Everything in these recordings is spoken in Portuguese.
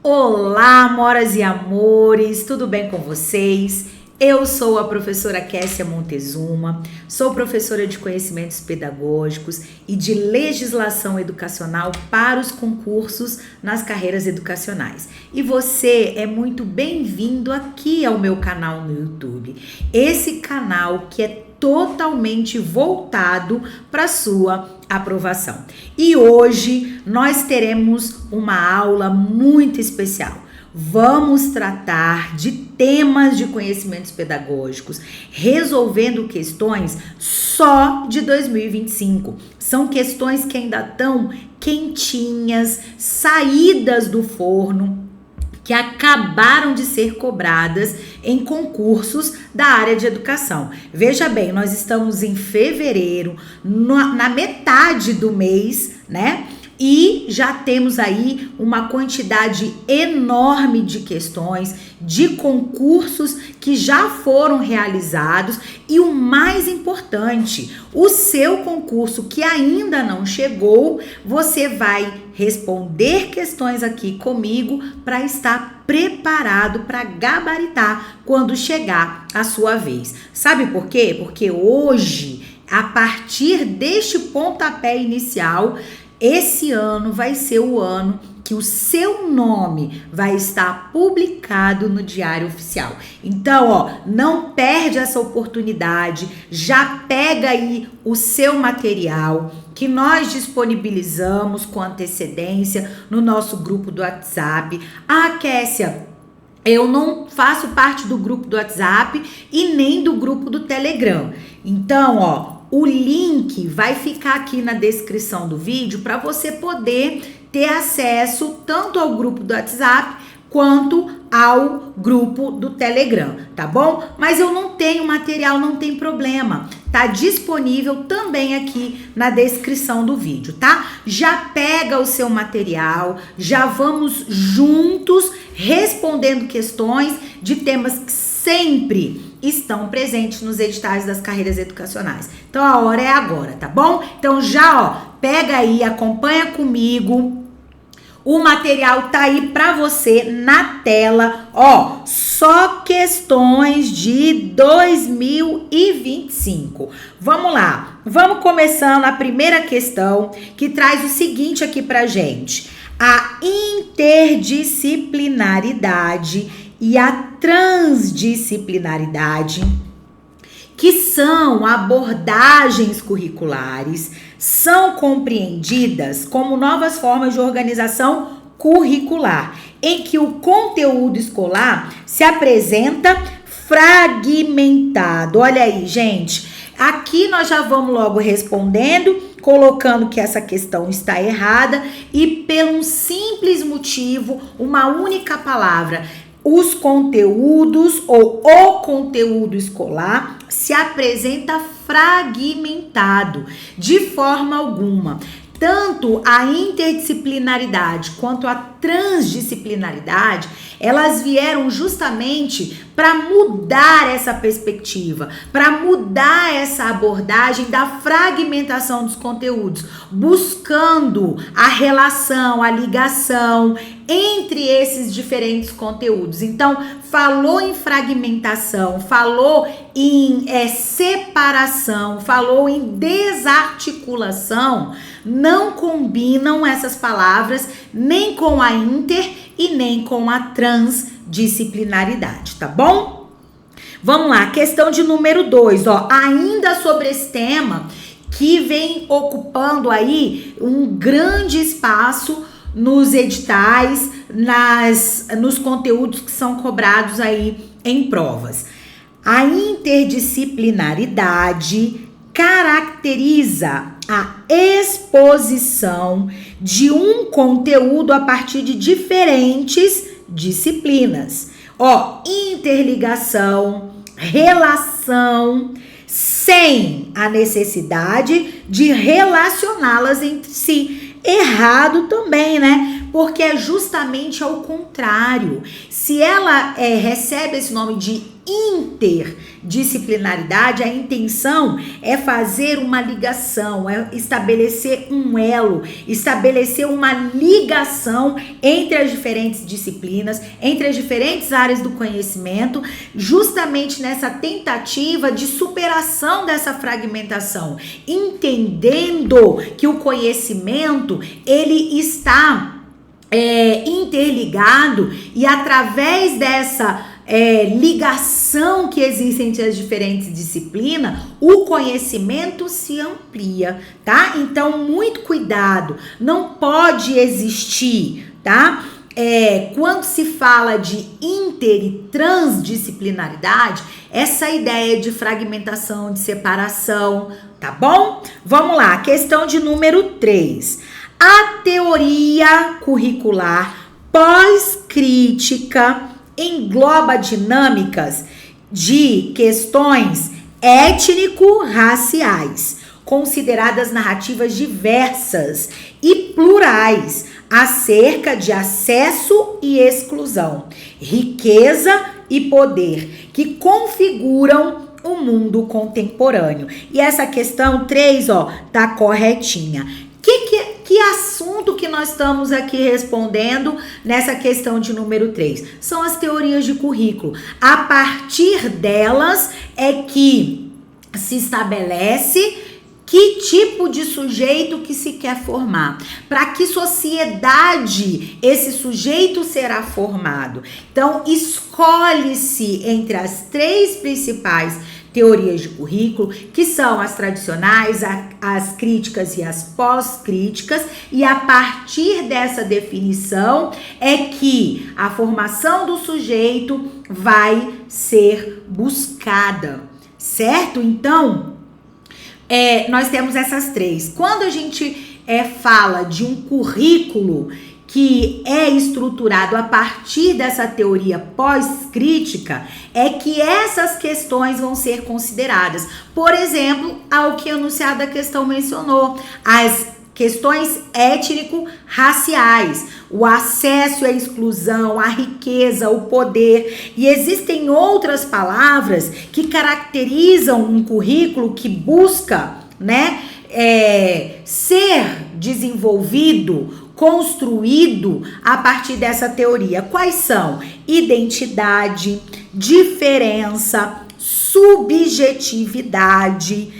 Olá, amoras e amores, tudo bem com vocês? Eu sou a professora Kessia Montezuma, sou professora de conhecimentos pedagógicos e de legislação educacional para os concursos nas carreiras educacionais. E você é muito bem-vindo aqui ao meu canal no YouTube. Esse canal que é totalmente voltado para sua aprovação. E hoje nós teremos uma aula muito especial. Vamos tratar de temas de conhecimentos pedagógicos, resolvendo questões só de 2025. São questões que ainda estão quentinhas, saídas do forno, que acabaram de ser cobradas em concursos da área de educação. Veja bem, nós estamos em fevereiro, na metade do mês, né? E já temos aí uma quantidade enorme de questões, de concursos que já foram realizados e o mais importante, o seu concurso que ainda não chegou, você vai responder questões aqui comigo para estar preparado para gabaritar quando chegar a sua vez. Sabe por quê? Porque hoje, a partir deste pontapé inicial, esse ano vai ser o ano que o seu nome vai estar publicado no Diário Oficial. Então, não perde essa oportunidade, já pega aí o seu material que nós disponibilizamos com antecedência no nosso grupo do WhatsApp. Ah, Kessia, eu não faço parte do grupo do WhatsApp e nem do grupo do Telegram. Então, o link vai ficar aqui na descrição do vídeo para você poder ter acesso tanto ao grupo do WhatsApp quanto ao grupo do Telegram, tá bom? Mas eu não tenho material, não tem problema. Tá disponível também aqui na descrição do vídeo, tá? Já pega o seu material, já vamos juntos respondendo questões de temas que sempre estão presentes nos editais das carreiras educacionais. Então a hora é agora, tá bom? Então já, pega aí, acompanha comigo. O material tá aí para você na tela, só questões de 2025. Vamos lá, vamos começando a primeira questão que traz o seguinte aqui pra gente: a interdisciplinaridade e a transdisciplinaridade, que são abordagens curriculares, são compreendidas como novas formas de organização curricular, em que o conteúdo escolar se apresenta fragmentado. Olha aí, gente, aqui nós já vamos logo respondendo, colocando que essa questão está errada e pelo um simples motivo, uma única palavra. Os conteúdos ou o conteúdo escolar se apresenta fragmentado de forma alguma. Tanto a interdisciplinaridade quanto a transdisciplinaridade, elas vieram justamente para mudar essa perspectiva, para mudar essa abordagem da fragmentação dos conteúdos, buscando a relação, a ligação entre esses diferentes conteúdos. Então, falou em fragmentação, falou em separação, falou em desarticulação, não combinam essas palavras nem com a inter e nem com a transdisciplinaridade, tá bom? Vamos lá, questão de número 2, ainda sobre esse tema que vem ocupando aí um grande espaço nos editais, nos conteúdos que são cobrados aí em provas. A interdisciplinaridade caracteriza a exposição de um conteúdo a partir de diferentes disciplinas. Interligação, relação, sem a necessidade de relacioná-las entre si. Errado também, né? Porque é justamente ao contrário. Se ela recebe esse nome de inter disciplinaridade, a intenção é fazer uma ligação, é estabelecer um elo, estabelecer uma ligação entre as diferentes disciplinas, entre as diferentes áreas do conhecimento, justamente nessa tentativa de superação dessa fragmentação, entendendo que o conhecimento, ele está interligado, e através dessa ligação que existe entre as diferentes disciplinas, o conhecimento se amplia, tá? Então, muito cuidado, não pode existir, tá? Quando se fala de inter e transdisciplinaridade, essa ideia de fragmentação, de separação, tá bom? Vamos lá, questão de número 3. A teoria curricular pós-crítica engloba dinâmicas de questões étnico-raciais, consideradas narrativas diversas e plurais, acerca de acesso e exclusão, riqueza e poder, que configuram o mundo contemporâneo. E essa questão 3, tá corretinha. Que assunto que nós estamos aqui respondendo nessa questão de número 3? São as teorias de currículo. A partir delas é que se estabelece que tipo de sujeito que se quer formar, para que sociedade esse sujeito será formado. Então, escolhe-se entre as 3 principais teorias de currículo, que são as tradicionais, as críticas e as pós-críticas, e a partir dessa definição é que a formação do sujeito vai ser buscada, certo? Então, nós temos essas 3. Quando a gente fala de um currículo que é estruturado a partir dessa teoria pós-crítica, é que essas questões vão ser consideradas. Por exemplo, ao que a enunciado da questão mencionou, as questões étnico-raciais, o acesso e a exclusão, a riqueza, o poder. E existem outras palavras que caracterizam um currículo que busca, ser desenvolvido, construído a partir dessa teoria. Quais são? Identidade, diferença, subjetividade,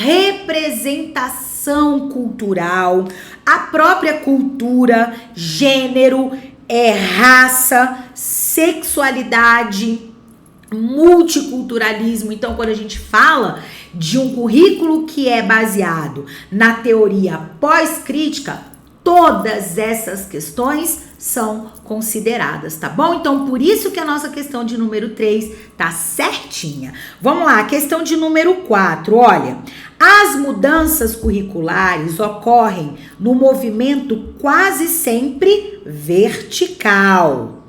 representação cultural, a própria cultura, gênero, raça, sexualidade, multiculturalismo. Então, quando a gente fala de um currículo que é baseado na teoria pós-crítica, todas essas questões são consideradas, tá bom? Então, por isso que a nossa questão de número 3 tá certinha. Vamos lá, questão de número 4, olha. As mudanças curriculares ocorrem no movimento quase sempre vertical,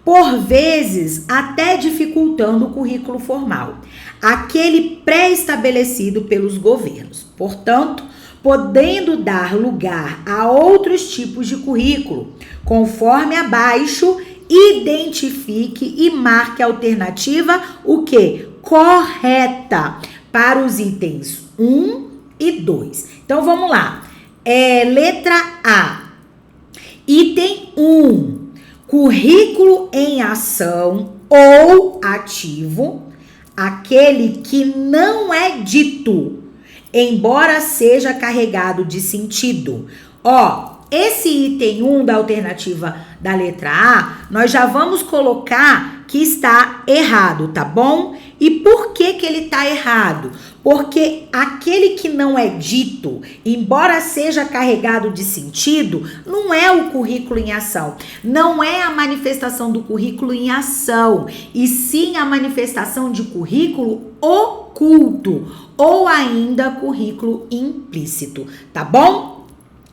por vezes até dificultando o currículo formal, aquele pré-estabelecido pelos governos. Portanto, podendo dar lugar a outros tipos de currículo, conforme abaixo, identifique e marque a alternativa, o quê? Correta, para os itens 1 e 2. Então, vamos lá. Letra A. Item 1. Currículo em ação ou ativo, aquele que não é dito, embora seja carregado de sentido. Esse item 1 da alternativa da letra A, nós já vamos colocar que está errado, tá bom? E por que que ele está errado? Porque aquele que não é dito, embora seja carregado de sentido, não é o currículo em ação. Não é a manifestação do currículo em ação, e sim a manifestação de currículo oculto, ou ainda currículo implícito, tá bom?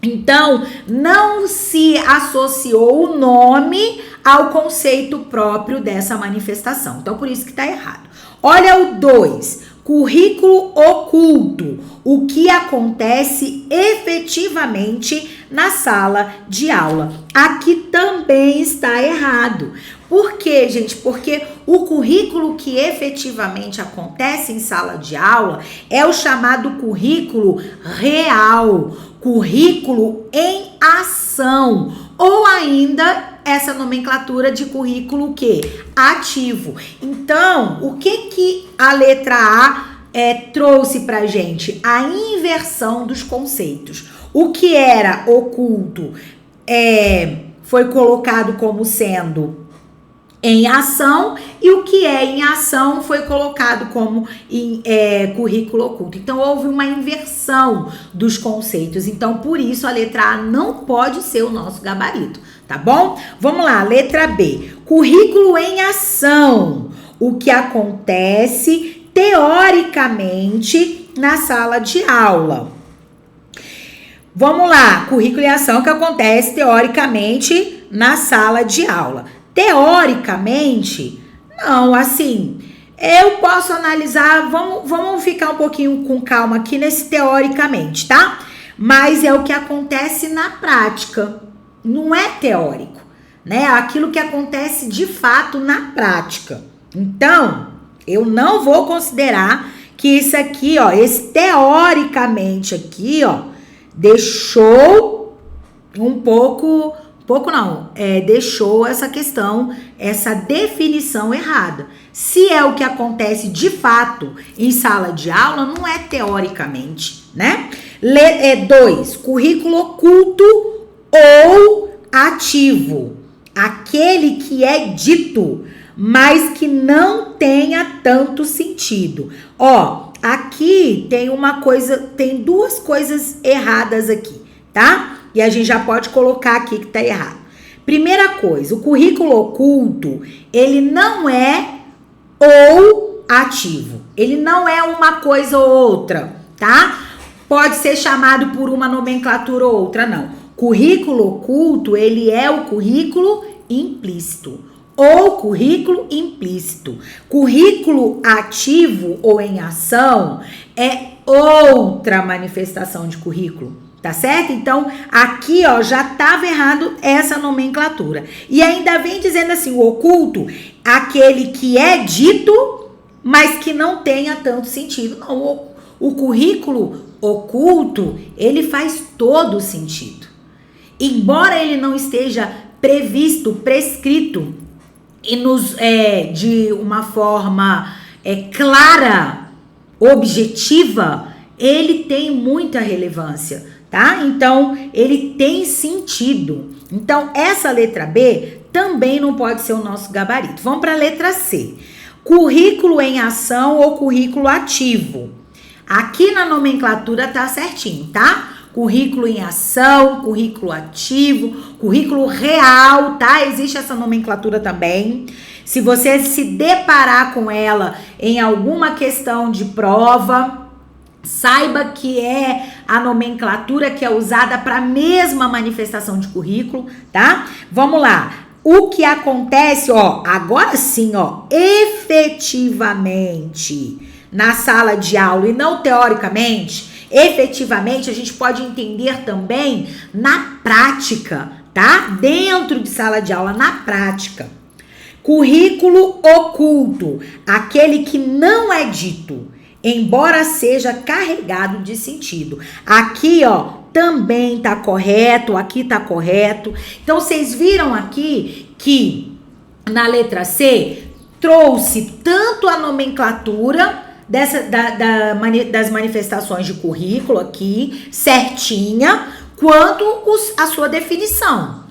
Então, não se associou o nome ao conceito próprio dessa manifestação. Então, por isso que está errado. Olha o 2, currículo oculto, o que acontece efetivamente na sala de aula. Aqui também está errado. Por quê, gente? Porque o currículo que efetivamente acontece em sala de aula é o chamado currículo real, currículo em ação, ou ainda essa nomenclatura de currículo o quê? Ativo. Então, o que a letra A trouxe pra gente? A inversão dos conceitos. O que era oculto foi colocado como sendo em ação, e o que é em ação foi colocado como currículo oculto. Então, houve uma inversão dos conceitos. Então, por isso, a letra A não pode ser o nosso gabarito, tá bom? Vamos lá, letra B. Currículo em ação. O que acontece teoricamente na sala de aula. Vamos lá, currículo em ação que acontece teoricamente na sala de aula. Teoricamente, não, assim, eu posso analisar, vamos ficar um pouquinho com calma aqui nesse teoricamente, tá? Mas é o que acontece na prática, não é teórico, né? Aquilo que acontece de fato na prática. Então, eu não vou considerar que isso aqui, ó, esse teoricamente aqui, ó, deixou deixou essa questão, essa definição errada. Se é o que acontece de fato em sala de aula, não é teoricamente, né? 2, currículo oculto ou ativo. Aquele que é dito, mas que não tenha tanto sentido. Ó, aqui tem duas coisas erradas aqui, tá? E a gente já pode colocar aqui que tá errado. Primeira coisa, o currículo oculto, ele não é ou ativo. Ele não é uma coisa ou outra, tá? Pode ser chamado por uma nomenclatura ou outra, não. Currículo oculto, ele é o currículo implícito ou currículo implícito. Currículo ativo ou em ação é outra manifestação de currículo, tá certo? Então, aqui, ó, já estava errado essa nomenclatura. E ainda vem dizendo assim, o oculto, aquele que é dito, mas que não tenha tanto sentido. Não, o currículo oculto, ele faz todo sentido. Embora ele não esteja previsto, prescrito, e de uma forma clara, objetiva, ele tem muita relevância, tá? Então, ele tem sentido. Então, essa letra B também não pode ser o nosso gabarito. Vamos para a letra C. Currículo em ação ou currículo ativo. Aqui na nomenclatura tá certinho, tá? Currículo em ação, currículo ativo, currículo real, tá? Existe essa nomenclatura também. Se você se deparar com ela em alguma questão de prova, saiba que é a nomenclatura que é usada para a mesma manifestação de currículo, tá? Vamos lá. O que acontece, ó, agora sim, ó, efetivamente na sala de aula e não teoricamente, efetivamente, a gente pode entender também na prática, tá? Dentro de sala de aula, na prática. Currículo oculto, aquele que não é dito, embora seja carregado de sentido. Aqui, ó, também tá correto, aqui tá correto. Então, vocês viram aqui que na letra C trouxe tanto a nomenclatura das manifestações de currículo aqui, certinha, quanto a sua definição,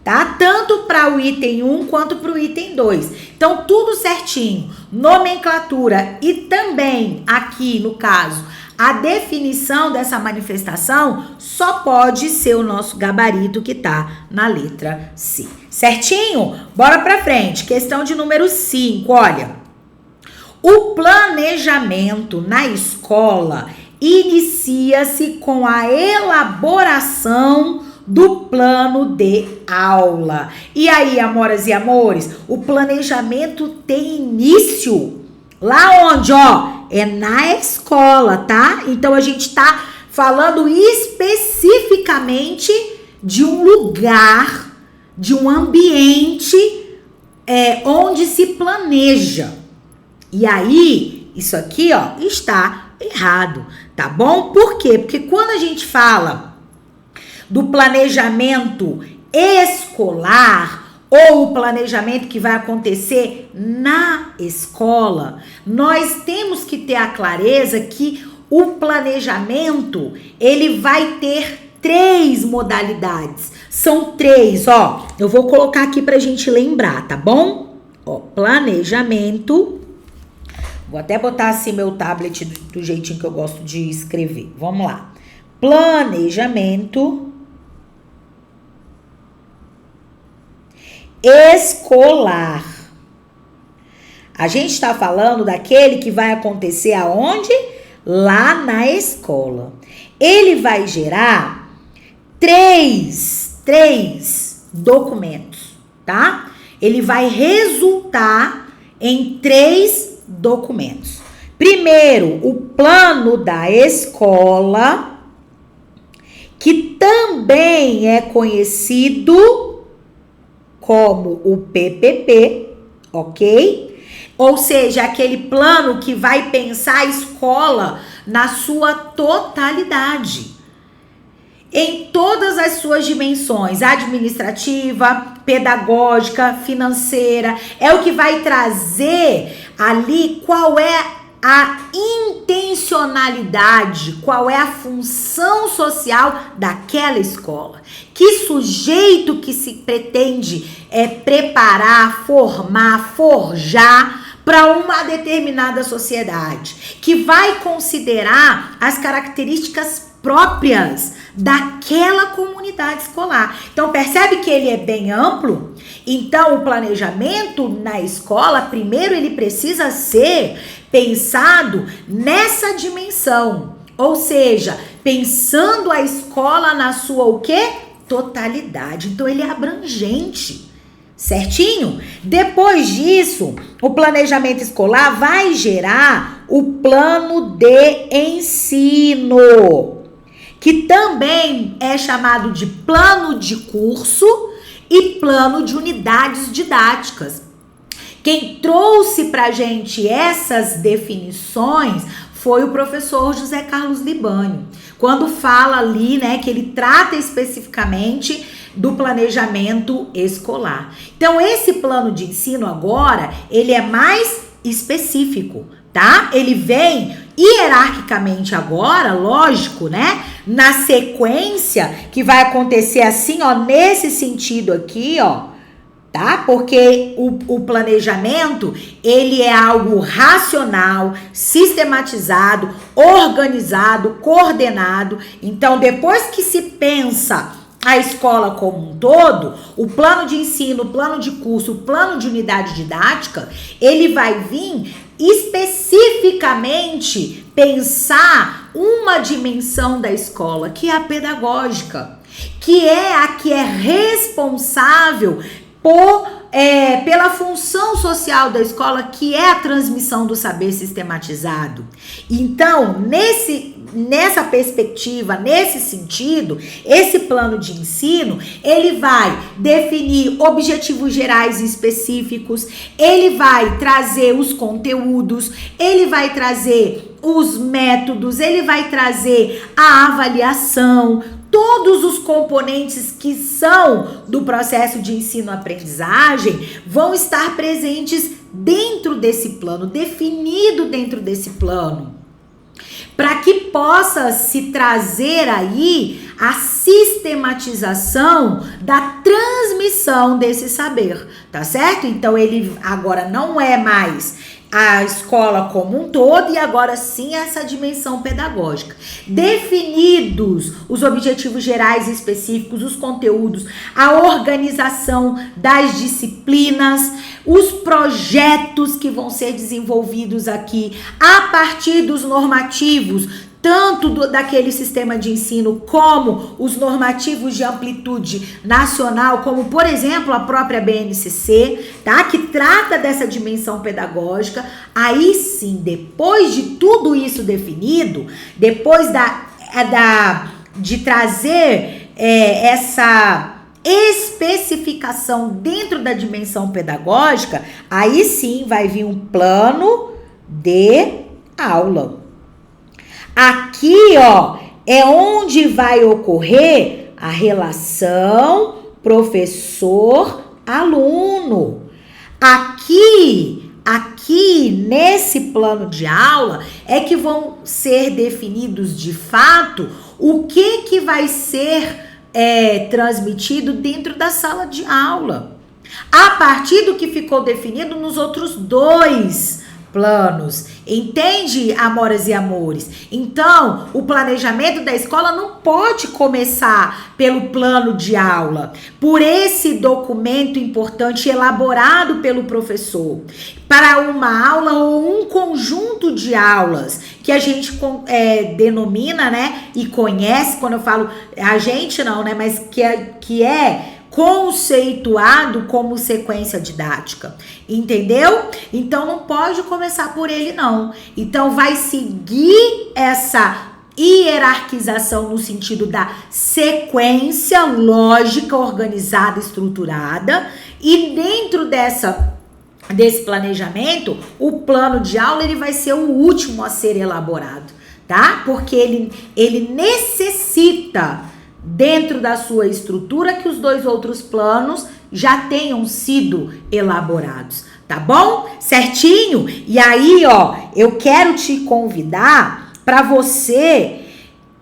tá? Tanto para o item 1 quanto para o item 2. Então, tudo certinho. Nomenclatura e também aqui, no caso, a definição dessa manifestação só pode ser o nosso gabarito que tá na letra C. Certinho? Bora pra frente. Questão de número 5, olha. O planejamento na escola inicia-se com a elaboração do plano de aula. E aí, amoras e amores, o planejamento tem início lá onde, ó, é na escola, tá? Então, a gente tá falando especificamente de um lugar, de um ambiente onde se planeja. E aí, isso aqui, ó, está errado, tá bom? Por quê? Porque quando a gente fala do planejamento escolar ou o planejamento que vai acontecer na escola, nós temos que ter a clareza que o planejamento, ele vai ter 3 modalidades. São 3, ó. Eu vou colocar aqui pra gente lembrar, tá bom? Ó, planejamento. Vou até botar assim meu tablet do jeitinho que eu gosto de escrever. Vamos lá. Planejamento escolar. A gente está falando daquele que vai acontecer aonde? Lá na escola. Ele vai gerar três documentos, tá? Ele vai resultar em 3 documentos. Primeiro, o plano da escola, que também é conhecido como o PPP, ok? Ou seja, aquele plano que vai pensar a escola na sua totalidade, em todas as suas dimensões, administrativa, pedagógica, financeira. É o que vai trazer ali qual é a intencionalidade, qual é a função social daquela escola. Que sujeito que se pretende preparar, formar, forjar para uma determinada sociedade, que vai considerar as características próprias daquela comunidade escolar. Então, percebe que ele é bem amplo? Então, o planejamento na escola, primeiro, ele precisa ser pensado nessa dimensão. Ou seja, pensando a escola na sua o quê? Totalidade. Então, ele é abrangente. Certinho? Depois disso, o planejamento escolar vai gerar o plano de ensino, que também é chamado de plano de curso e plano de unidades didáticas. Quem trouxe pra gente essas definições foi o professor José Carlos Libânio, quando fala ali, né, que ele trata especificamente do planejamento escolar. Então, esse plano de ensino agora, ele é mais específico, tá? Ele vem hierarquicamente agora, lógico, né? Na sequência que vai acontecer assim, ó, nesse sentido aqui, ó, tá? Porque o planejamento, ele é algo racional, sistematizado, organizado, coordenado. Então, depois que se pensa a escola como um todo, o plano de ensino, o plano de curso, o plano de unidade didática, ele vai vir especificamente pensar uma dimensão da escola, que é a pedagógica, que é a que é responsável pela função social da escola, que é a transmissão do saber sistematizado. Então, nessa perspectiva, nesse sentido, esse plano de ensino, ele vai definir objetivos gerais e específicos, ele vai trazer os conteúdos, ele vai trazer os métodos, ele vai trazer a avaliação, todos os componentes que são do processo de ensino-aprendizagem vão estar presentes dentro desse plano, definido dentro desse plano, para que possa se trazer aí a sistematização da transmissão desse saber, tá certo? Então, ele agora não é mais a escola como um todo, e agora sim essa dimensão pedagógica. Definidos os objetivos gerais e específicos, os conteúdos, a organização das disciplinas, os projetos que vão ser desenvolvidos aqui a partir dos normativos, tanto daquele sistema de ensino como os normativos de amplitude nacional, como, por exemplo, a própria BNCC, tá? Que trata dessa dimensão pedagógica. Aí sim, depois de tudo isso definido, depois de trazer especificação dentro da dimensão pedagógica, aí sim vai vir um plano de aula. Aqui, ó, é onde vai ocorrer a relação professor-aluno. Aqui nesse plano de aula é que vão ser definidos de fato o que vai ser transmitido dentro da sala de aula, a partir do que ficou definido nos outros 2 planos. Entende, amoras e amores? Então, o planejamento da escola não pode começar pelo plano de aula, por esse documento importante elaborado pelo professor, para uma aula ou um conjunto de aulas que a gente denomina, né, e conhece. Quando eu falo a gente não, né, mas que é conceituado como sequência didática, entendeu? Então não pode começar por ele não. Então vai seguir essa hierarquização no sentido da sequência lógica, organizada, estruturada, e dentro desse planejamento, o plano de aula ele vai ser o último a ser elaborado, tá? Porque ele necessita, dentro da sua estrutura, que os 2 outros planos já tenham sido elaborados, tá bom? Certinho? E aí, ó, eu quero te convidar para você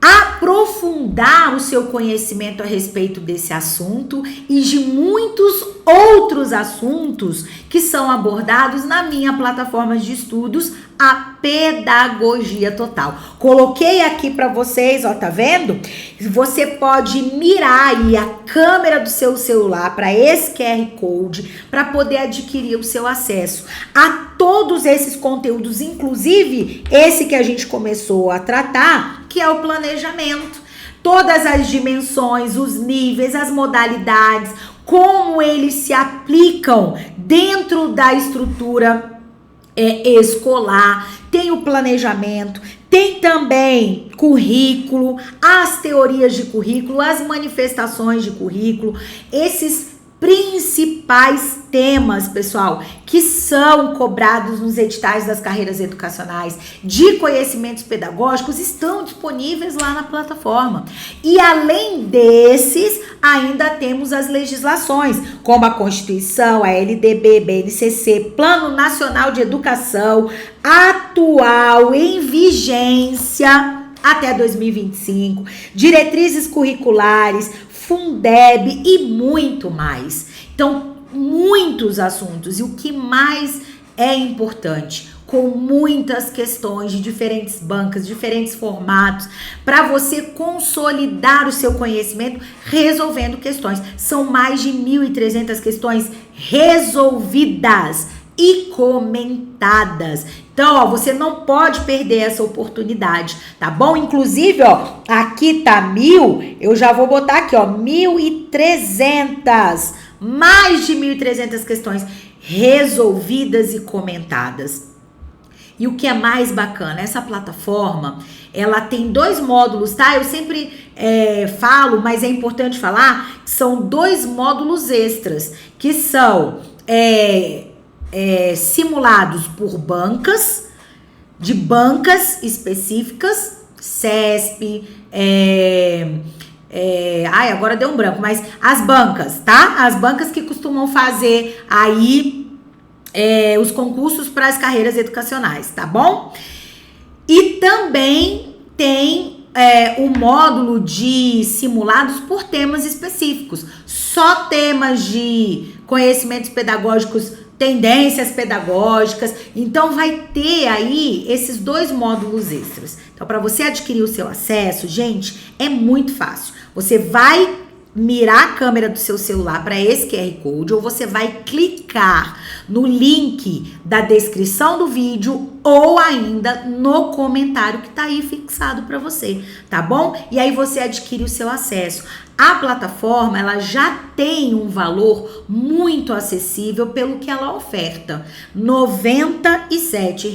aprofundar o seu conhecimento a respeito desse assunto e de muitos outros assuntos que são abordados na minha plataforma de estudos, a Pedagogia Total. Coloquei aqui para vocês, ó, tá vendo? Você pode mirar aí a câmera do seu celular para esse QR Code para poder adquirir o seu acesso a todos esses conteúdos, inclusive esse que a gente começou a tratar, que é o planejamento. Todas as dimensões, os níveis, as modalidades, como eles se aplicam dentro da estrutura escolar. Tem o planejamento, tem também currículo, as teorias de currículo, as manifestações de currículo, esses principais temas, pessoal, que são cobrados nos editais das carreiras educacionais de conhecimentos pedagógicos, estão disponíveis lá na plataforma. E além desses, ainda temos as legislações, como a Constituição, a LDB, BNCC, Plano Nacional de Educação, atual, em vigência até 2025, diretrizes curriculares, Fundeb e muito mais. Então, muitos assuntos. E o que mais é importante, com muitas questões de diferentes bancas, diferentes formatos, para você consolidar o seu conhecimento resolvendo questões. São mais de 1.300 questões resolvidas e comentadas. Então, ó, você não pode perder essa oportunidade, tá bom? Inclusive, ó, aqui tá 1.000, eu já vou botar aqui, ó, 1.300, mais de 1.300 questões resolvidas e comentadas. E o que é mais bacana, essa plataforma, ela tem 2 módulos, tá? Eu sempre falo, mas é importante falar, que são 2 módulos extras, que são simulados por bancas, de bancas específicas, CESP, agora deu um branco, mas as bancas, tá? As bancas que costumam fazer aí os concursos para as carreiras educacionais, tá bom? E também tem o módulo de simulados por temas específicos, só temas de conhecimentos pedagógicos, tendências pedagógicas. Então vai ter aí esses 2 módulos extras. Então, para você adquirir o seu acesso, gente, é muito fácil. Você vai mirar a câmera do seu celular para esse QR Code, ou você vai clicar no link da descrição do vídeo ou ainda no comentário que tá aí fixado para você, tá bom? E aí você adquire o seu acesso. A plataforma, ela já tem um valor muito acessível pelo que ela oferta, R$ 97.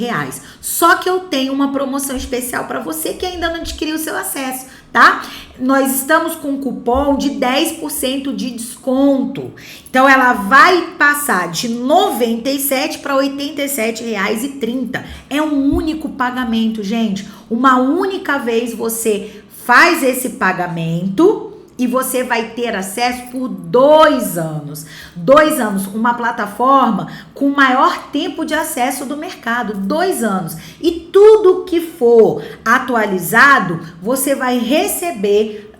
Só que eu tenho uma promoção especial para você que ainda não adquiriu o seu acesso, tá? Nós estamos com um cupom de 10% de desconto. Então, ela vai passar de R$ 97 para R$ 87,30. É um único pagamento, gente. Uma única vez você faz esse pagamento e você vai ter acesso por 2 anos. 2 anos, uma plataforma com maior tempo de acesso do mercado. 2 anos. E tudo que for atualizado, você vai receber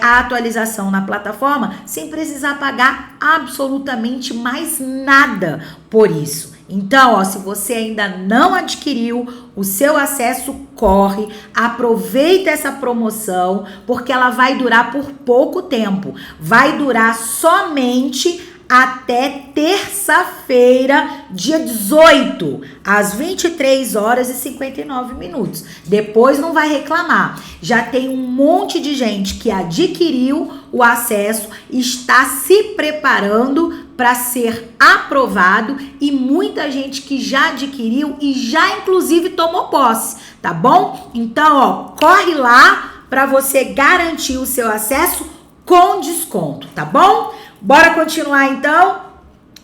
a atualização na plataforma sem precisar pagar absolutamente mais nada por isso. Então, ó, se você ainda não adquiriu o seu acesso, corre, aproveita essa promoção, porque ela vai durar por pouco tempo. Vai durar somente até terça-feira, dia 18, às 23 horas e 59 minutos. Depois não vai reclamar. Já tem um monte de gente que adquiriu o acesso, está se preparando para ser aprovado e muita gente que já adquiriu e já inclusive tomou posse, tá bom? Então, ó, corre lá para você garantir o seu acesso com desconto, tá bom? Bora continuar então,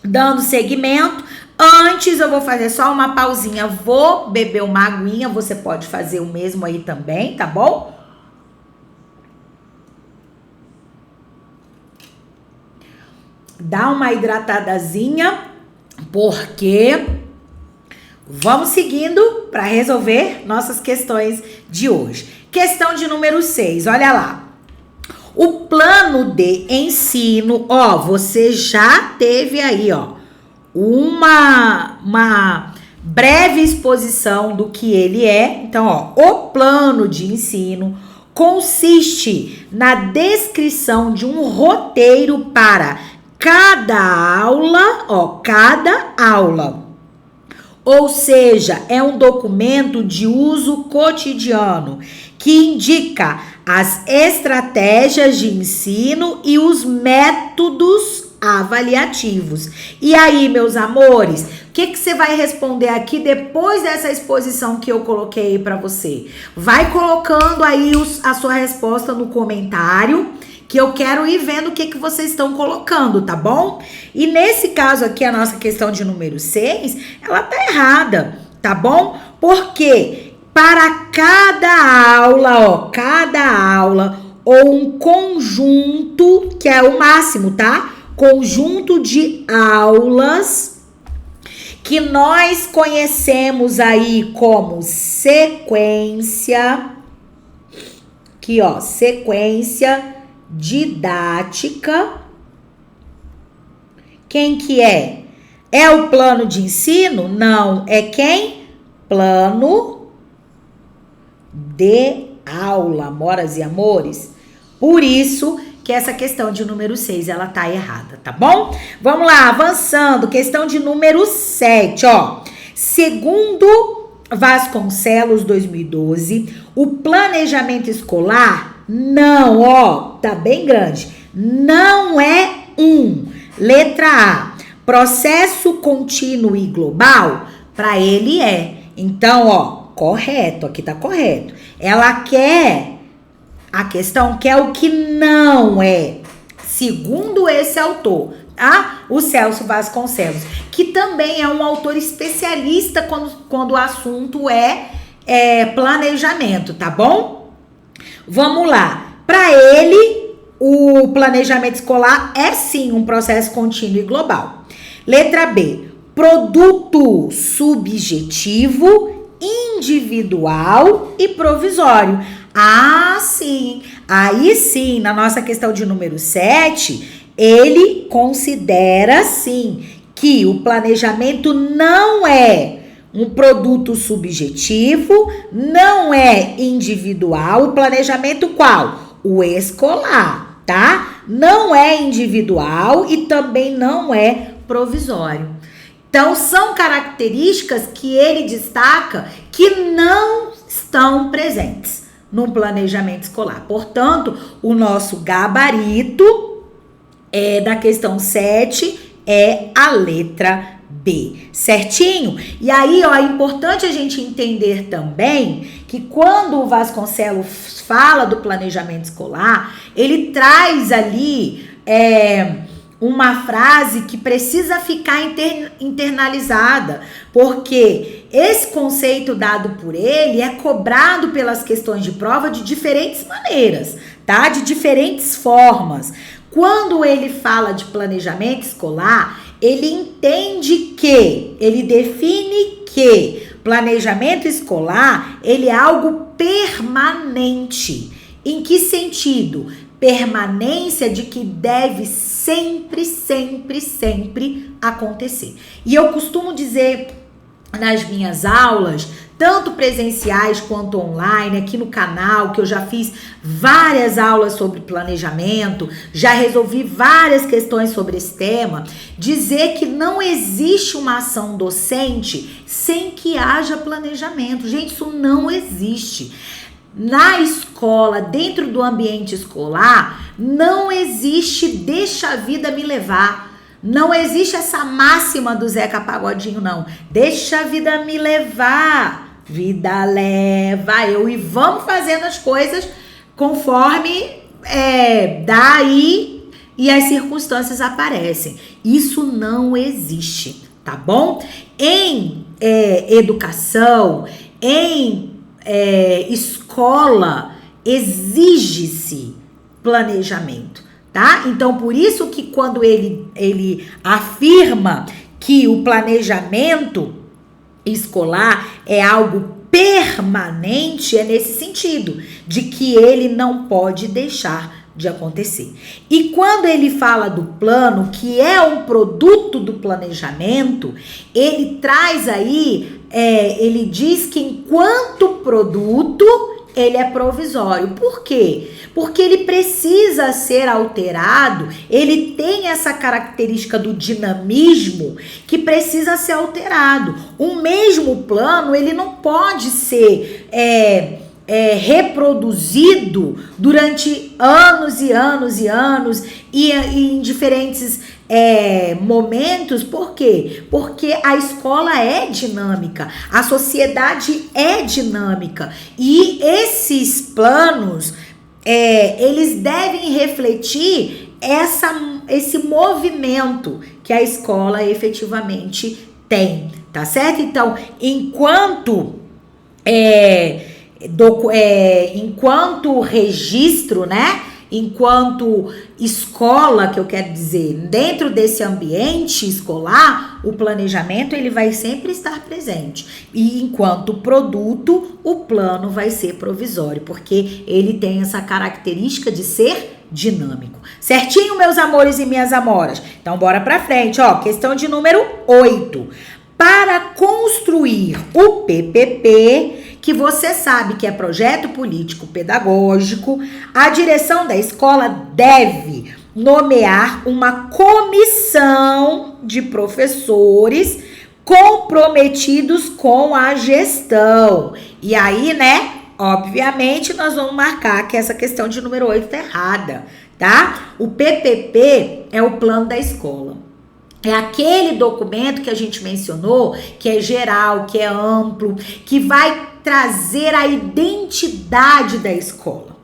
dando seguimento. Antes eu vou fazer só uma pausinha, vou beber uma aguinha, você pode fazer o mesmo aí também, tá bom? Dá uma hidratadazinha, porque vamos seguindo para resolver nossas questões de hoje. Questão de número 6, olha lá. O plano de ensino, ó, você já teve aí, ó, uma breve exposição do que ele é. Então, ó, o plano de ensino consiste na descrição de um roteiro para cada aula, ó, cada aula. Ou seja, é um documento de uso cotidiano que indica as estratégias de ensino e os métodos avaliativos. E aí, meus amores, o que você vai responder aqui depois dessa exposição que eu coloquei para você? Vai colocando aí a sua resposta no comentário, que eu quero ir vendo o que vocês estão colocando, tá bom? E nesse caso aqui, a nossa questão de número 6, ela tá errada, tá bom? Porque para cada aula, ó, cada aula, ou um conjunto, que é o máximo, tá? Conjunto de aulas que nós conhecemos aí como sequência, aqui ó, sequência didática. Quem que é? É o plano de ensino? Não, é quem? Plano de aula, amoras e amores. Por isso que essa questão de número 6, ela tá errada, tá bom? Vamos lá, avançando, questão de número 7, ó. Segundo Vasconcelos, 2012, o planejamento escolar não, ó, tá bem grande, não é letra A, processo contínuo e global, para ele é. Então, ó, correto, aqui tá correto. Ela quer, a questão quer o que não é, segundo esse autor, tá? O Celso Vasconcelos, que também é um autor especialista quando o assunto é planejamento, tá bom? Vamos lá. Para ele, o planejamento escolar é sim um processo contínuo e global. Letra B, produto subjetivo, individual e provisório. Ah, sim. Aí sim, na nossa questão de número 7, ele considera sim que o planejamento não é um produto subjetivo, não é individual. O planejamento qual? O escolar, tá? Não é individual e também não é provisório. Então, são características que ele destaca que não estão presentes no planejamento escolar. Portanto, o nosso gabarito da questão 7 é a letra B, certinho? E aí, ó, é importante a gente entender também que quando o Vasconcelos fala do planejamento escolar, ele traz ali uma frase que precisa ficar internalizada, porque esse conceito dado por ele é cobrado pelas questões de prova de diferentes maneiras, tá? De diferentes formas. Quando ele fala de planejamento escolar, ele entende que, ele define que planejamento escolar, ele é algo permanente. Em que sentido? Permanência de que deve sempre, sempre, sempre acontecer. E eu costumo dizer nas minhas aulas, tanto presenciais quanto online, aqui no canal, que eu já fiz várias aulas sobre planejamento, já resolvi várias questões sobre esse tema, dizer que não existe uma ação docente sem que haja planejamento. Gente, isso não existe. Na escola, dentro do ambiente escolar, não existe deixa a vida me levar. Não existe essa máxima do Zeca Pagodinho, não. Deixa a vida me levar. Vida leva eu. E vamos fazendo as coisas conforme dá aí e as circunstâncias aparecem. Isso não existe, tá bom? Em educação, em escola, exige-se planejamento, tá? Então, por isso que quando ele afirma que o planejamento escolar é algo permanente, é nesse sentido, de que ele não pode deixar de acontecer. E quando ele fala do plano, que é um produto do planejamento, ele traz aí, ele diz que enquanto produto, ele é provisório. Por quê? Porque ele precisa ser alterado, ele tem essa característica do dinamismo que precisa ser alterado. O mesmo plano, ele não pode ser reproduzido durante anos e anos e anos e em diferentes momentos. Por quê? Porque a escola é dinâmica, a sociedade é dinâmica e esses planos eles devem refletir esse movimento que a escola efetivamente tem, tá certo? Então, enquanto registro, né? Enquanto escola, que eu quero dizer, dentro desse ambiente escolar, o planejamento ele vai sempre estar presente. E enquanto produto, o plano vai ser provisório, porque ele tem essa característica de ser dinâmico. Certinho, meus amores e minhas amoras? Então, bora pra frente, ó. Questão de número 8. Para construir o PPP, que você sabe que é projeto político pedagógico, a direção da escola deve nomear uma comissão de professores comprometidos com a gestão. E aí, né, obviamente, nós vamos marcar que essa questão de número 8 tá errada, tá? O PPP é o plano da escola. É aquele documento que a gente mencionou, que é geral, que é amplo, que vai trazer a identidade da escola,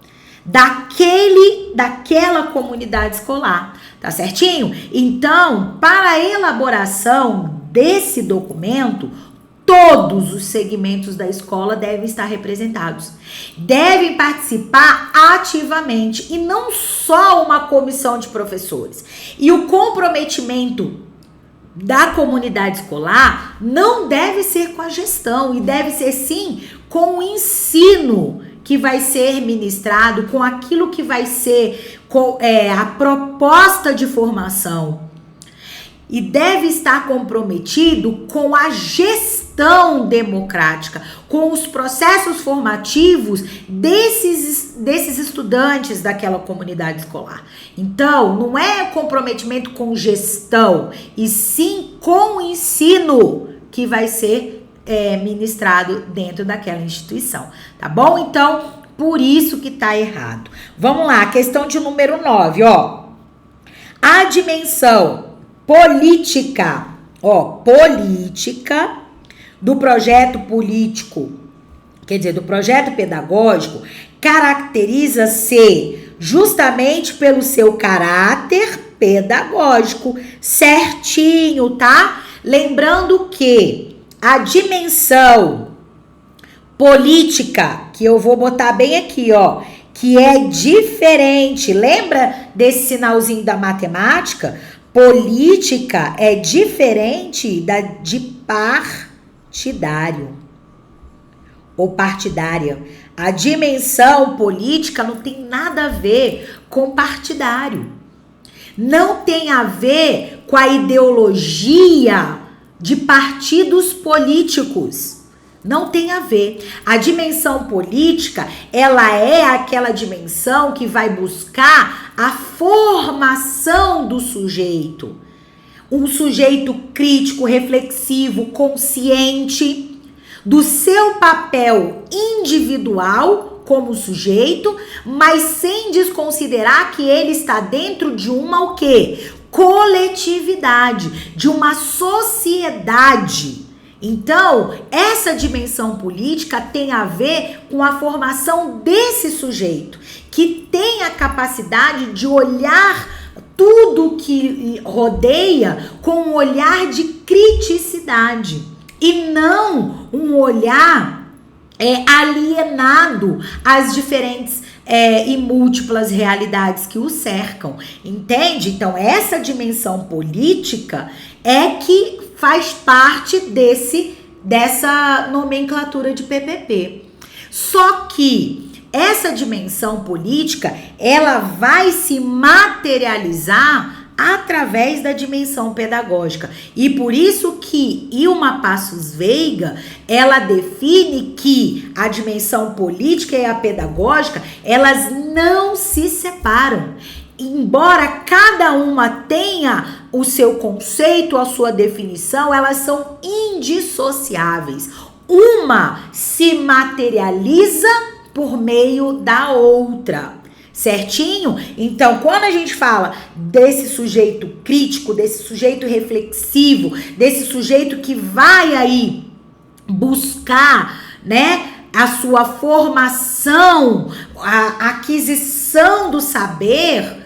daquela comunidade escolar, tá certinho? Então, para a elaboração desse documento, todos os segmentos da escola devem estar representados, devem participar ativamente e não só uma comissão de professores. E o comprometimento da comunidade escolar não deve ser com a gestão e deve ser sim com o ensino que vai ser ministrado, com aquilo que vai ser a proposta de formação. E deve estar comprometido com a gestão democrática, com os processos formativos desses estudantes daquela comunidade escolar. Então, não é comprometimento com gestão, e sim com o ensino que vai ser ministrado dentro daquela instituição, tá bom? Então, por isso que tá errado. Vamos lá, questão de número 9, ó. A dimensão política do projeto político quer dizer, do projeto pedagógico, caracteriza-se justamente pelo seu caráter pedagógico certinho, tá? Lembrando que a dimensão política, que eu vou botar bem aqui, ó, que é diferente, lembra desse sinalzinho da matemática? Política é diferente de partidário ou partidária. A dimensão política não tem nada a ver com partidário. Não tem a ver com a ideologia de partidos políticos. Não tem a ver. A dimensão política, ela é aquela dimensão que vai buscar a formação do sujeito. Um sujeito crítico, reflexivo, consciente do seu papel individual como sujeito, mas sem desconsiderar que ele está dentro de uma o quê? Coletividade, de uma sociedade. Então, essa dimensão política tem a ver com a formação desse sujeito, que tem a capacidade de olhar tudo que rodeia com um olhar de criticidade e não um olhar alienado às diferentes e múltiplas realidades que o cercam, entende? Então, essa dimensão política é que faz parte dessa nomenclatura de PPP. Só que essa dimensão política, ela vai se materializar através da dimensão pedagógica. E por isso que Ilma Passos Veiga, ela define que a dimensão política e a pedagógica, elas não se separam. Embora cada uma tenha o seu conceito, a sua definição, elas são indissociáveis. Uma se materializa por meio da outra. Certinho? Então, quando a gente fala desse sujeito crítico, desse sujeito reflexivo, desse sujeito que vai aí buscar, né, a sua formação, a aquisição do saber,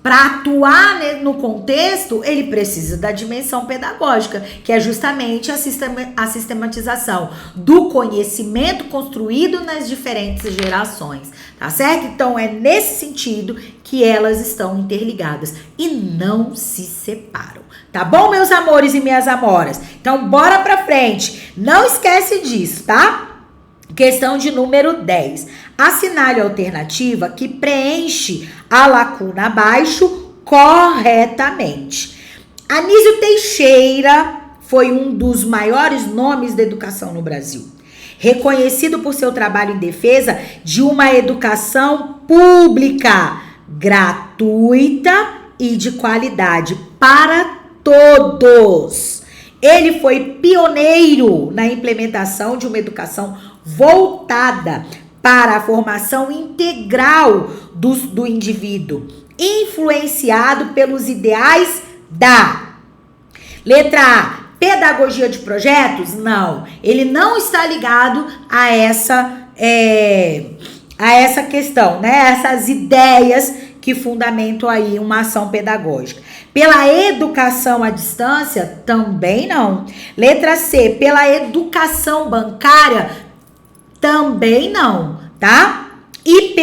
para atuar no contexto, ele precisa da dimensão pedagógica, que é justamente a sistematização do conhecimento construído nas diferentes gerações, tá certo? Então, é nesse sentido que elas estão interligadas e não se separam, tá bom, meus amores e minhas amoras? Então, bora pra frente. Não esquece disso, tá? Questão de número 10. Assinale a alternativa que preenche a lacuna abaixo corretamente. Anísio Teixeira foi um dos maiores nomes da educação no Brasil, reconhecido por seu trabalho em defesa de uma educação pública, gratuita e de qualidade para todos. Ele foi pioneiro na implementação de uma educação voltada para a formação integral do indivíduo, influenciado pelos ideais da letra A, pedagogia de projetos? Não, ele não está ligado a essa questão, né? Essas ideias que fundamentam aí uma ação pedagógica. Pela educação à distância? Também não. Letra C, pela educação bancária? Também não, tá? E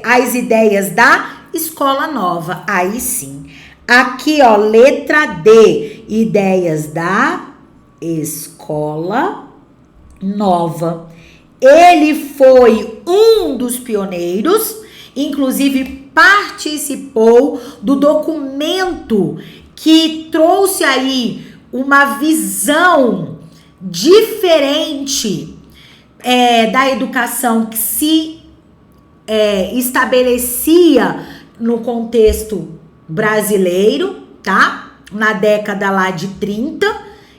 as ideias da escola nova, aí sim. Aqui, ó, letra D, ideias da escola nova. Ele foi um dos pioneiros, inclusive participou do documento que trouxe aí uma visão diferente da educação que se estabelecia no contexto brasileiro, tá? Na década lá de 30.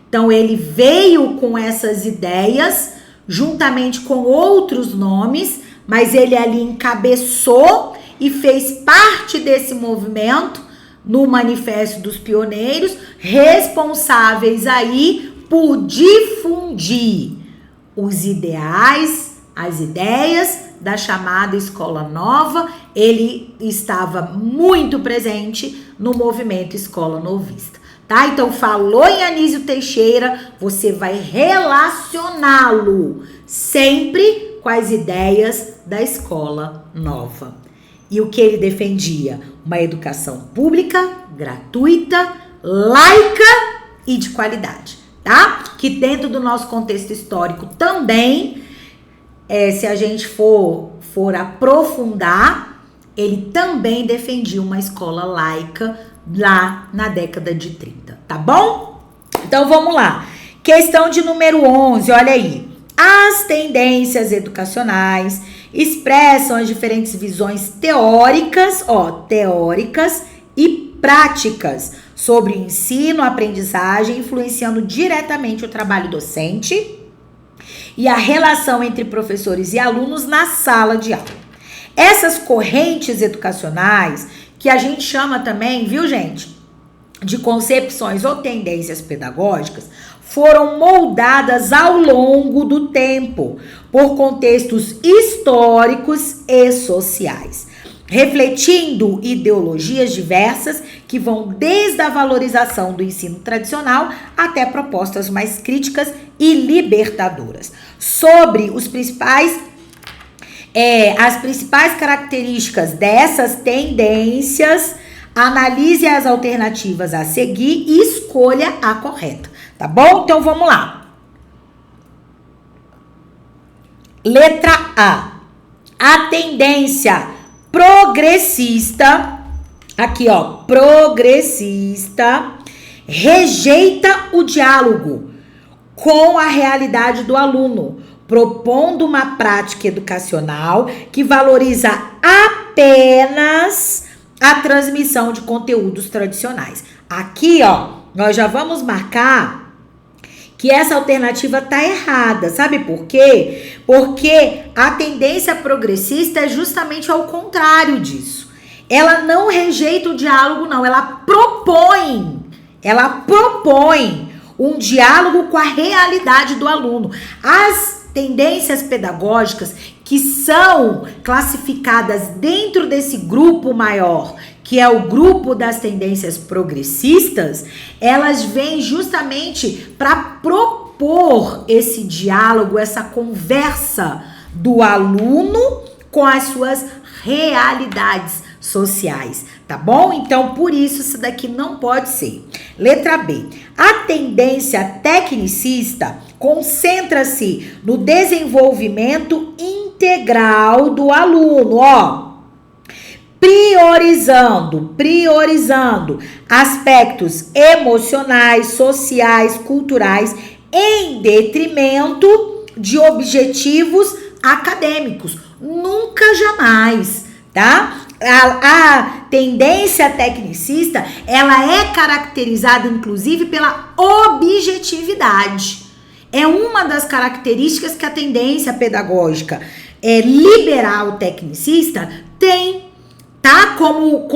Então, ele veio com essas ideias, juntamente com outros nomes, mas ele ali encabeçou e fez parte desse movimento no Manifesto dos Pioneiros, responsáveis aí por difundir os ideais, as ideias da chamada escola nova, ele estava muito presente no movimento escola novista, tá? Então, falou em Anísio Teixeira, você vai relacioná-lo sempre com as ideias da escola nova. E o que ele defendia? Uma educação pública, gratuita, laica e de qualidade, tá? Que dentro do nosso contexto histórico também, se a gente for aprofundar, ele também defendia uma escola laica lá na década de 30, tá bom? Então vamos lá. Questão de número 11, olha aí. As tendências educacionais expressam as diferentes visões teóricas e práticas sobre o ensino, aprendizagem, influenciando diretamente o trabalho docente e a relação entre professores e alunos na sala de aula. Essas correntes educacionais, que a gente chama também, viu, gente, de concepções ou tendências pedagógicas, foram moldadas ao longo do tempo por contextos históricos e sociais, refletindo ideologias diversas que vão desde a valorização do ensino tradicional até propostas mais críticas e libertadoras. Sobre as principais características dessas tendências, analise as alternativas a seguir e escolha a correta. Tá bom? Então vamos lá. Letra A. A tendência progressista, aqui ó, progressista, rejeita o diálogo com a realidade do aluno, propondo uma prática educacional que valoriza apenas a transmissão de conteúdos tradicionais. Aqui ó, nós já vamos marcar que essa alternativa está errada. Sabe por quê? Porque a tendência progressista é justamente ao contrário disso. Ela não rejeita o diálogo, não. Ela propõe um diálogo com a realidade do aluno. As tendências pedagógicas que são classificadas dentro desse grupo maior, que é o grupo das tendências progressistas, elas vêm justamente para propor esse diálogo, essa conversa do aluno com as suas realidades sociais, tá bom? Então, por isso daqui não pode ser. Letra B. A tendência tecnicista concentra-se no desenvolvimento integral do aluno, ó. Priorizando aspectos emocionais, sociais, culturais, em detrimento de objetivos acadêmicos. Nunca, jamais, tá? A tendência tecnicista, ela é caracterizada, inclusive, pela objetividade. É uma das características que a tendência pedagógica liberal tecnicista tem, tá? Como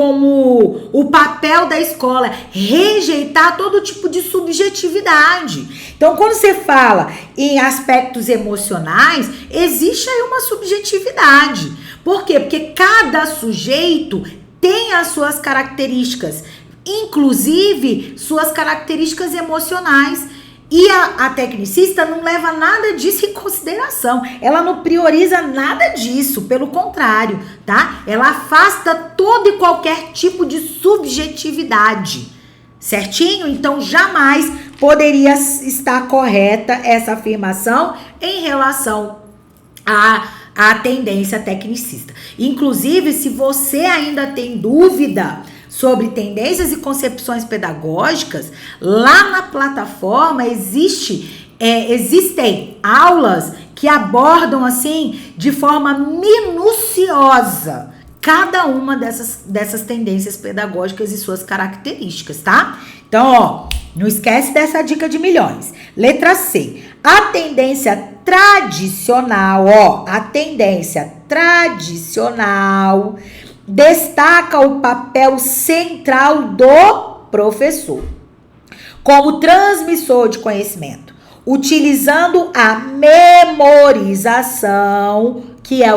o papel da escola, rejeitar todo tipo de subjetividade. Então, quando você fala em aspectos emocionais, existe aí uma subjetividade. Por quê? Porque cada sujeito tem as suas características, inclusive suas características emocionais. E a tecnicista não leva nada disso em consideração. Ela não prioriza nada disso, pelo contrário, tá? Ela afasta todo e qualquer tipo de subjetividade, certinho? Então, jamais poderia estar correta essa afirmação em relação à tendência tecnicista. Inclusive, se você ainda tem dúvida sobre tendências e concepções pedagógicas, lá na plataforma existem aulas que abordam assim de forma minuciosa cada uma dessas tendências pedagógicas e suas características, tá? Então, ó, não esquece dessa dica de milhões. Letra C. A tendência tradicional, destaca o papel central do professor como transmissor de conhecimento, utilizando a memorização, que é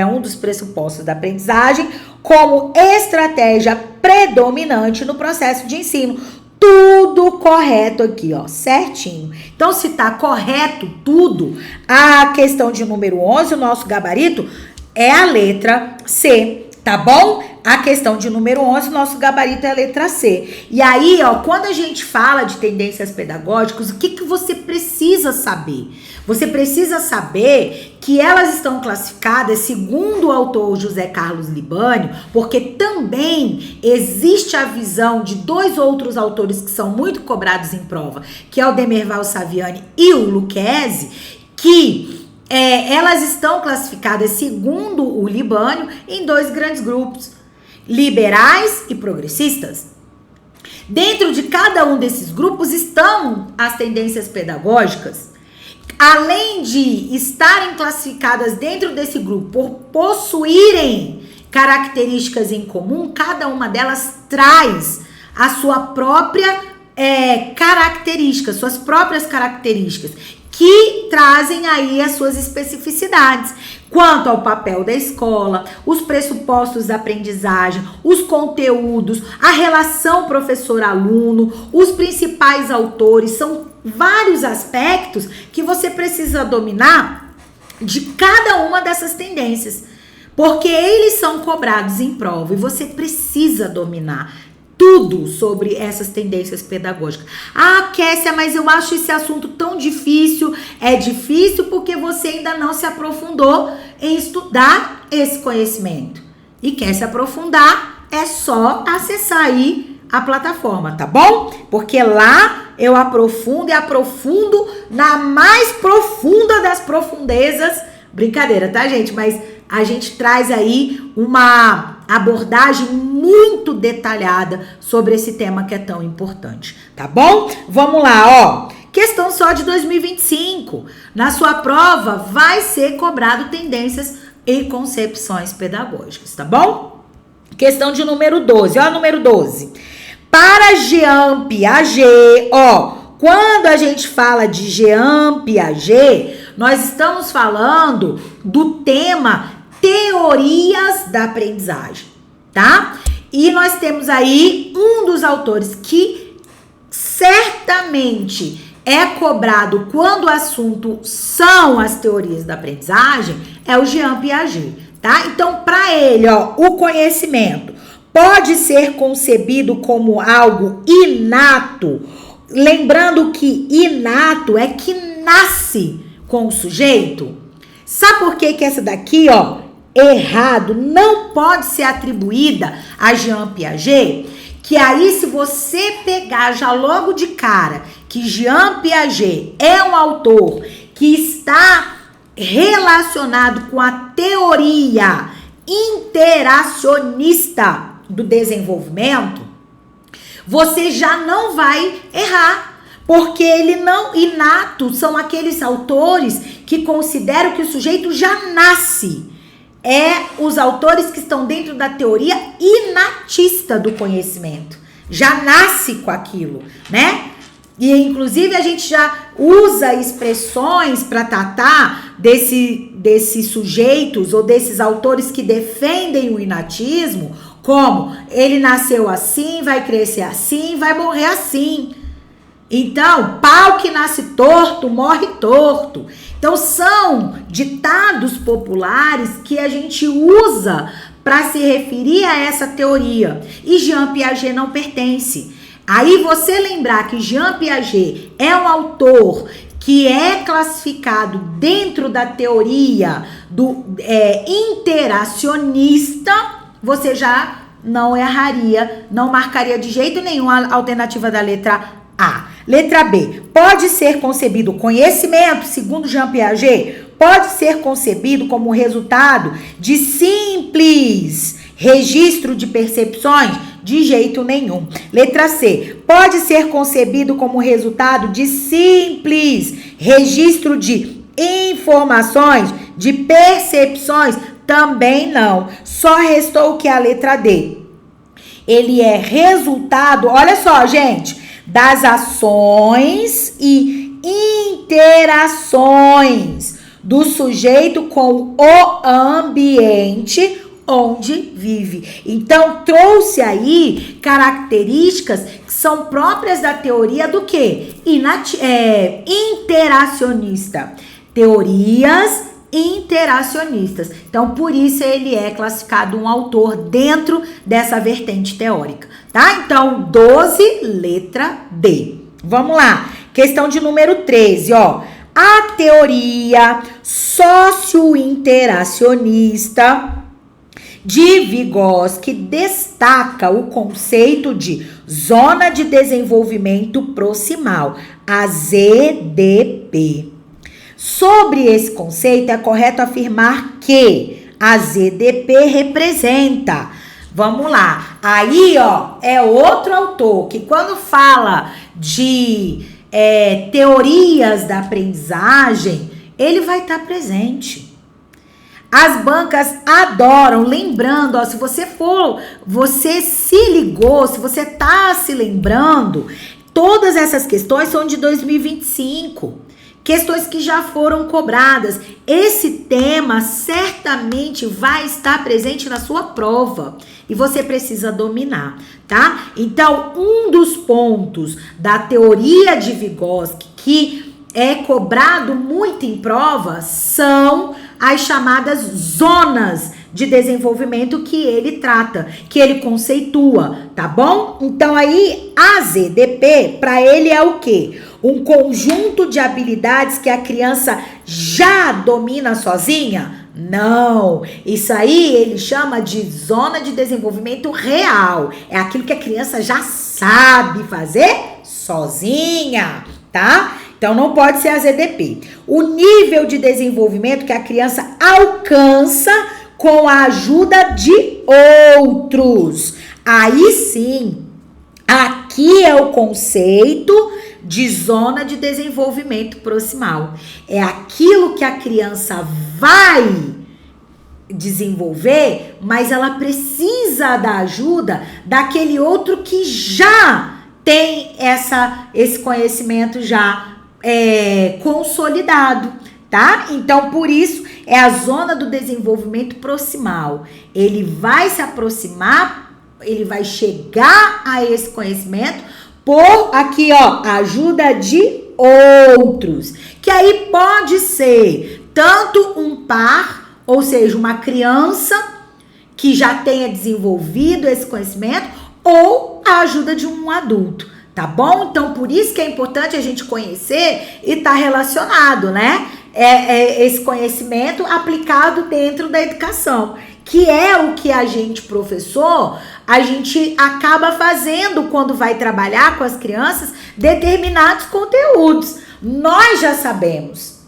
um dos pressupostos da aprendizagem, como estratégia predominante no processo de ensino. Tudo correto aqui, ó, certinho. Então, se tá correto tudo, a questão de número 11, o nosso gabarito, é a letra C, tá bom? A questão de número 11, nosso gabarito é a letra C. E aí, ó, quando a gente fala de tendências pedagógicas, o que você precisa saber? Você precisa saber que elas estão classificadas segundo o autor José Carlos Libânio, porque também existe a visão de dois outros autores que são muito cobrados em prova, que é o Demerval Saviani e o Lucchesi, que elas estão classificadas segundo o Libânio em dois grandes grupos, liberais e progressistas. Dentro de cada um desses grupos estão as tendências pedagógicas. Além de estarem classificadas dentro desse grupo por possuírem características em comum, cada uma delas traz a sua própria característica, suas próprias características, que trazem aí as suas especificidades. Quanto ao papel da escola, os pressupostos da aprendizagem, os conteúdos, a relação professor-aluno, os principais autores, são vários aspectos que você precisa dominar de cada uma dessas tendências, porque eles são cobrados em prova e você precisa dominar tudo sobre essas tendências pedagógicas. Ah, Kessia, mas eu acho esse assunto tão difícil. É difícil porque você ainda não se aprofundou em estudar esse conhecimento. E quer se aprofundar, é só acessar aí a plataforma, tá bom? Porque lá eu aprofundo e aprofundo na mais profunda das profundezas. Brincadeira, tá, gente? Mas a gente traz aí uma abordagem muito detalhada sobre esse tema que é tão importante, tá bom? Vamos lá, ó. Questão só de 2025. Na sua prova vai ser cobrado tendências e concepções pedagógicas, tá bom? Questão de número 12, ó, número 12. Para Jean Piaget, ó, quando a gente fala de Jean Piaget, nós estamos falando do tema teorias da aprendizagem, tá? E nós temos aí um dos autores que certamente é cobrado quando o assunto são as teorias da aprendizagem, é o Jean Piaget, tá? Então, para ele, ó, o conhecimento pode ser concebido como algo inato, lembrando que inato é que nasce com o sujeito. Sabe por que essa daqui, ó, errado, não pode ser atribuída a Jean Piaget? Que aí, se você pegar já logo de cara que Jean Piaget é um autor que está relacionado com a teoria interacionista do desenvolvimento, você já não vai errar. Porque ele não, inato, são aqueles autores que consideram que o sujeito já nasce. Os autores que estão dentro da teoria inatista do conhecimento. Já nasce com aquilo, né? E, inclusive, a gente já usa expressões para tratar desses sujeitos ou desses autores que defendem o inatismo, como ele nasceu assim, vai crescer assim, vai morrer assim. Então, pau que nasce torto, morre torto. Então, são ditados populares que a gente usa para se referir a essa teoria. E Jean Piaget não pertence. Aí você lembrar que Jean Piaget é um autor que é classificado dentro da teoria do interacionista, você já não erraria, não marcaria de jeito nenhum a alternativa da letra A. Letra B. Pode ser concebido conhecimento, segundo Jean Piaget, pode ser concebido como resultado de simples registro de percepções? De jeito nenhum. Letra C. Pode ser concebido como resultado de simples registro de informações, de percepções? Também não. Só restou o que? A letra D. Ele é resultado, olha só, gente, das ações e interações do sujeito com o ambiente onde vive. Então, trouxe aí características que são próprias da teoria do quê? Interacionista. Teorias interacionistas. Então, por isso ele é classificado um autor dentro dessa vertente teórica, tá? Então, 12, letra D. Vamos lá. Questão de número 13, ó. A teoria sociointeracionista de Vygotsky destaca o conceito de zona de desenvolvimento proximal, a ZDP. Sobre esse conceito, é correto afirmar que a ZDP representa. Vamos lá. Aí, ó, é outro autor que quando fala de teorias da aprendizagem, ele vai estar presente. As bancas adoram, lembrando, ó, se você se ligou, se você tá se lembrando, todas essas questões são de 2025. Questões que já foram cobradas. Esse tema certamente vai estar presente na sua prova e você precisa dominar, tá? Então, um dos pontos da teoria de Vygotsky que é cobrado muito em prova são as chamadas zonas de desenvolvimento que ele trata, que ele conceitua, tá bom? Então aí a ZDP para ele é o quê? Um conjunto de habilidades que a criança já domina sozinha? Não, isso aí ele chama de zona de desenvolvimento real. É aquilo que a criança já sabe fazer sozinha, tá? Então, não pode ser a ZDP. O nível de desenvolvimento que a criança alcança com a ajuda de outros. Aí sim, aqui é o conceito de zona de desenvolvimento proximal. É aquilo que a criança vai desenvolver, mas ela precisa da ajuda daquele outro que já tem esse conhecimento já consolidado, tá? Então, por isso, é a zona do desenvolvimento proximal. Ele vai se aproximar, ele vai chegar a esse conhecimento por aqui, ó, ajuda de outros. Que aí pode ser tanto um par, ou seja, uma criança que já tenha desenvolvido esse conhecimento, ou a ajuda de um adulto. Tá bom? Então, por isso que é importante a gente conhecer e tá relacionado, né? Esse conhecimento aplicado dentro da educação, que é o que a gente, professor, a gente acaba fazendo quando vai trabalhar com as crianças determinados conteúdos. Nós já sabemos,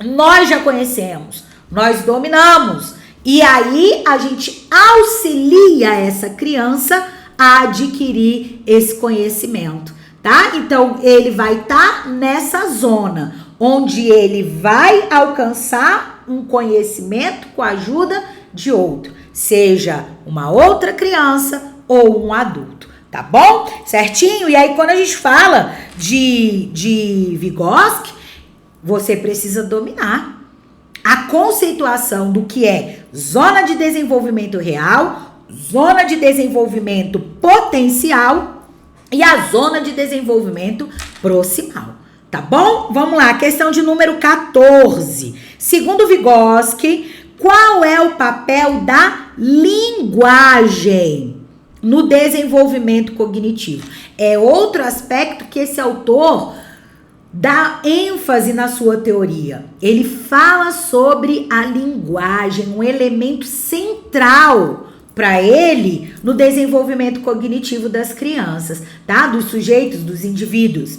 nós já conhecemos, nós dominamos. E aí, a gente auxilia essa criança a adquirir esse conhecimento, tá? Então, ele vai estar nessa zona, onde ele vai alcançar um conhecimento com a ajuda de outro, seja uma outra criança ou um adulto, tá bom? Certinho? E aí, quando a gente fala de Vygotsky, você precisa dominar a conceituação do que é zona de desenvolvimento real, zona de desenvolvimento potencial e a zona de desenvolvimento proximal, tá bom? Vamos lá, questão de número 14. Segundo Vygotsky, qual é o papel da linguagem no desenvolvimento cognitivo? É outro aspecto que esse autor dá ênfase na sua teoria. Ele fala sobre a linguagem, um elemento central para ele no desenvolvimento cognitivo das crianças, tá? Dos sujeitos, dos indivíduos.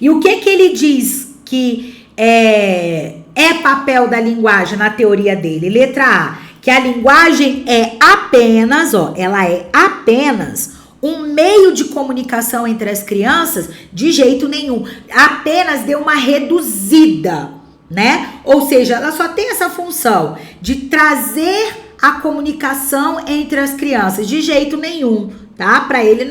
E o que ele diz que é papel da linguagem na teoria dele? Letra A, que a linguagem é apenas, ela é apenas um meio de comunicação entre as crianças? De jeito nenhum. Apenas deu uma reduzida, né? Ou seja, ela só tem essa função de trazer a comunicação entre as crianças, de jeito nenhum, tá? Para ele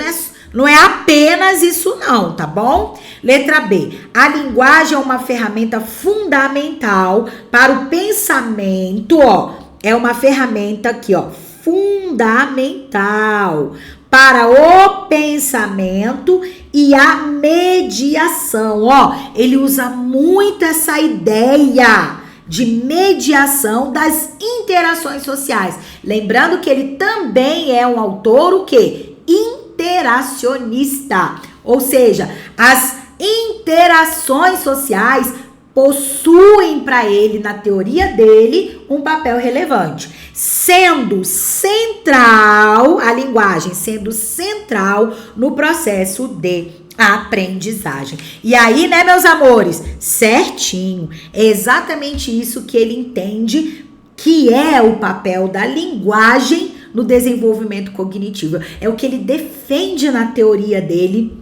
Não é apenas isso não, tá bom? Letra B. A linguagem é uma ferramenta fundamental para o pensamento, ó. É uma ferramenta aqui, ó, fundamental para o pensamento e a mediação, ó. Ele usa muito essa ideia de mediação das interações sociais. Lembrando que ele também é um autor, o quê? Interacionista. Ou seja, as interações sociais possuem para ele, na teoria dele, um papel relevante, sendo central, a linguagem sendo central no processo de aprendizagem. E aí, né, meus amores? Certinho. É exatamente isso que ele entende que é o papel da linguagem no desenvolvimento cognitivo. É o que ele defende na teoria dele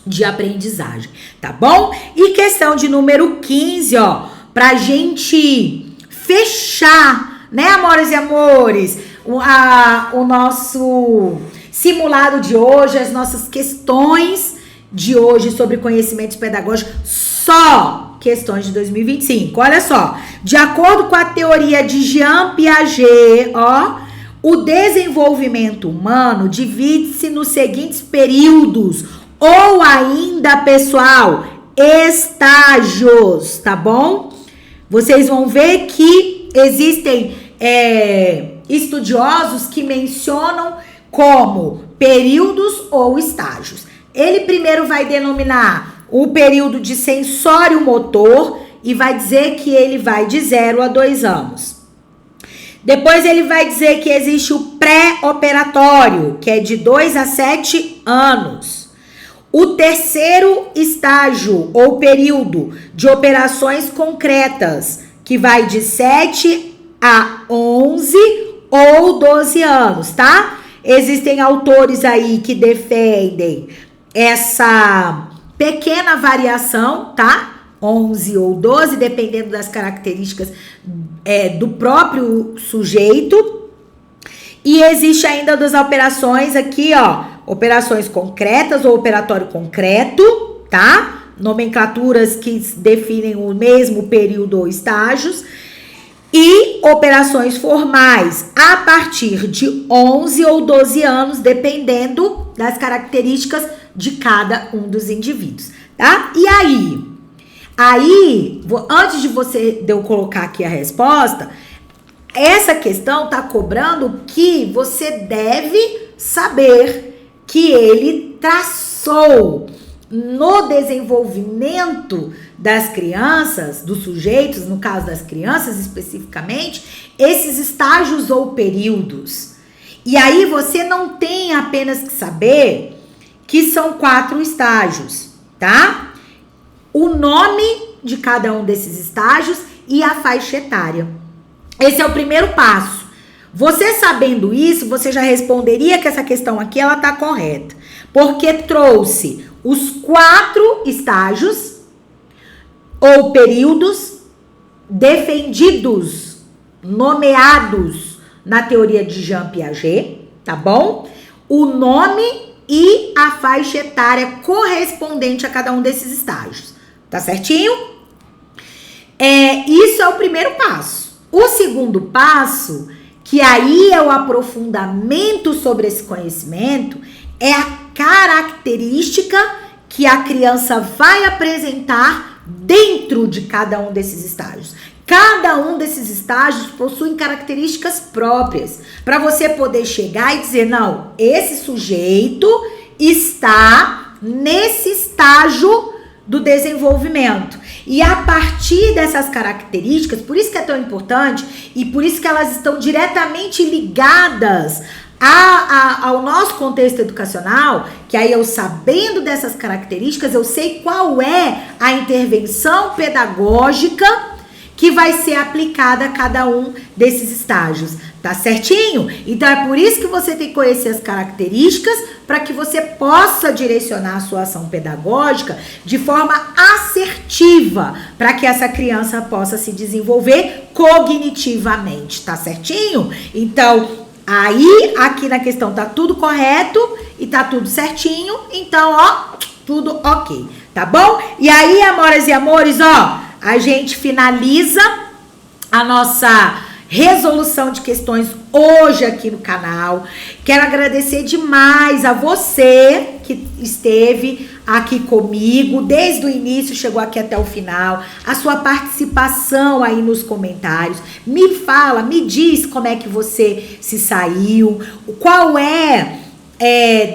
de aprendizagem, tá bom? E questão de número 15, ó, pra gente fechar, né, amores e amores, o nosso simulado de hoje, as nossas questões de hoje sobre conhecimentos pedagógicos, só questões de 2025. Olha só, de acordo com a teoria de Jean Piaget, ó, o desenvolvimento humano divide-se nos seguintes períodos, ou ainda, pessoal, estágios, tá bom? Vocês vão ver que existem estudiosos que mencionam como períodos ou estágios. Ele primeiro vai denominar o período de sensório motor e vai dizer que ele vai de 0 a 2 anos. Depois ele vai dizer que existe o pré-operatório, que é de 2 a 7 anos. O terceiro estágio ou período de operações concretas, que vai de 7 a 11 ou 12 anos, tá? Existem autores aí que defendem essa pequena variação, tá? 11 ou 12, dependendo das características do próprio sujeito. E existe ainda das operações aqui, ó, operações concretas ou operatório concreto, tá? Nomenclaturas que definem o mesmo período ou estágios. E operações formais a partir de 11 ou 12 anos, dependendo das características de cada um dos indivíduos, tá? E aí, antes de eu colocar aqui a resposta, essa questão tá cobrando que você deve saber que ele traçou no desenvolvimento das crianças, dos sujeitos, no caso das crianças especificamente, esses estágios ou períodos. E aí você não tem apenas que saber que são 4 estágios, tá? O nome de cada um desses estágios e a faixa etária. Esse é o primeiro passo. Você sabendo isso, você já responderia que essa questão aqui ela tá correta, porque trouxe os 4 estágios ou períodos defendidos, nomeados na teoria de Jean Piaget, tá bom? O nome e a faixa etária correspondente a cada um desses estágios, tá certinho? Isso é o primeiro passo. O segundo passo, que aí é o aprofundamento sobre esse conhecimento, é a característica que a criança vai apresentar dentro de cada um desses estágios. Cada um desses estágios possui características próprias, para você poder chegar e dizer, não, esse sujeito está nesse estágio do desenvolvimento. E a partir dessas características, por isso que é tão importante e por isso que elas estão diretamente ligadas ao nosso contexto educacional, que aí eu sabendo dessas características, eu sei qual é a intervenção pedagógica que vai ser aplicada a cada um desses estágios, tá certinho? Então é por isso que você tem que conhecer as características para que você possa direcionar a sua ação pedagógica de forma assertiva, para que essa criança possa se desenvolver cognitivamente, tá certinho? Então, Aí, aqui na questão tá tudo correto e tá tudo certinho, então, ó, tudo ok, tá bom? E aí, amoras e amores, ó, a gente finaliza a nossa resolução de questões hoje aqui no canal. Quero agradecer demais a você que esteve aqui comigo desde o início, chegou aqui até o final, a sua participação aí nos comentários. Me fala, me diz como é que você se saiu, qual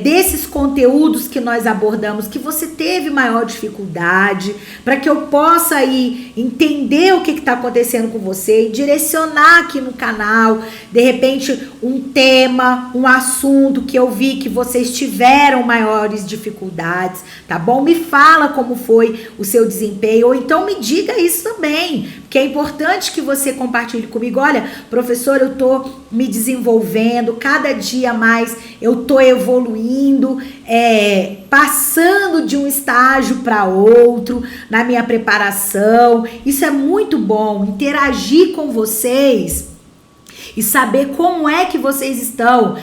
desses conteúdos que nós abordamos que você teve maior dificuldade, para que eu possa aí entender o que está acontecendo com você e direcionar aqui no canal, de repente, um tema, um assunto que eu vi que vocês tiveram maiores dificuldades, tá bom? Me fala como foi o seu desempenho, ou então me diga isso também, porque é importante que você compartilhe comigo. Olha, professor, eu tô me desenvolvendo, cada dia mais eu tô evoluindo, passando de um estágio para outro na minha preparação. Isso é muito bom, interagir com vocês e saber como é que vocês estão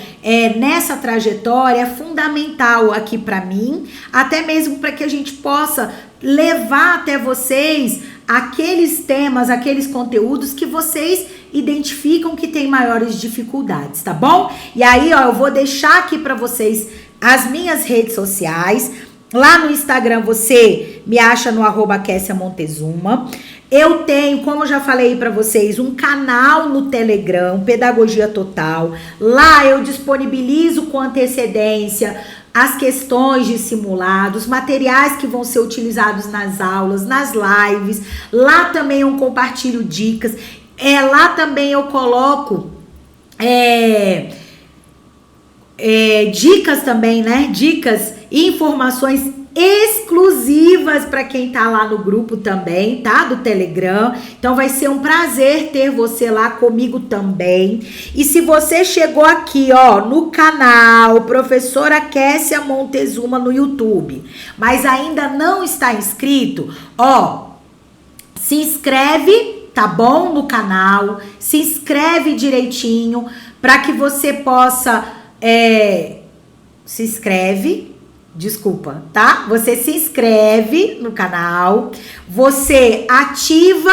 nessa trajetória é fundamental aqui para mim, até mesmo para que a gente possa levar até vocês aqueles temas, aqueles conteúdos que vocês identificam que tem maiores dificuldades, tá bom? E aí, ó, eu vou deixar aqui para vocês as minhas redes sociais. Lá no Instagram você me acha no @KessiaMontezuma. Eu tenho, como eu já falei para vocês, um canal no Telegram, Pedagogia Total. Lá eu disponibilizo com antecedência as questões de simulados, materiais que vão ser utilizados nas aulas, nas lives. Lá também eu compartilho dicas. Lá também eu coloco dicas também, né? Dicas e informações exclusivas para quem tá lá no grupo também, tá? Do Telegram. Então vai ser um prazer ter você lá comigo também. E se você chegou aqui, ó, no canal Professora Kessia Montezuma no YouTube, mas ainda não está inscrito, ó, se inscreve, tá bom? No canal, se inscreve direitinho para que você possa se inscreve, desculpa, tá? Você se inscreve no canal, você ativa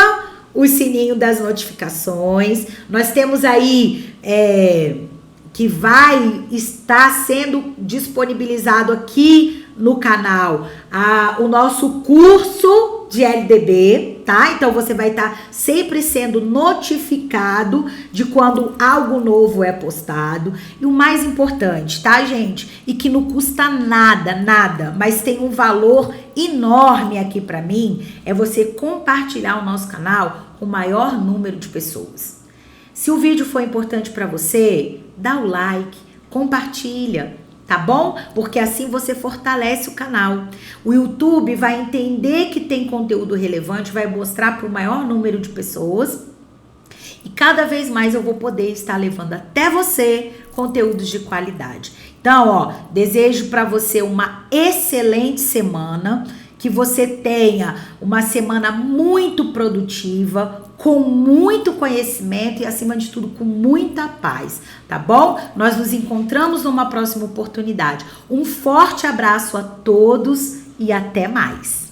o sininho das notificações. Nós temos aí que vai estar sendo disponibilizado aqui no canal o nosso curso de LDB, tá? Então você vai estar sempre sendo notificado de quando algo novo é postado. E o mais importante, tá, gente? E que não custa nada, mas tem um valor enorme aqui para mim, é você compartilhar o nosso canal com o maior número de pessoas. Se o vídeo foi importante para você, dá o like, compartilha, tá bom? Porque assim você fortalece o canal. O YouTube vai entender que tem conteúdo relevante, vai mostrar para o maior número de pessoas e cada vez mais eu vou poder estar levando até você conteúdos de qualidade. Então, ó, desejo para você uma excelente semana, que você tenha uma semana muito produtiva, com muito conhecimento e, acima de tudo, com muita paz, tá bom? Nós nos encontramos numa próxima oportunidade. Um forte abraço a todos e até mais!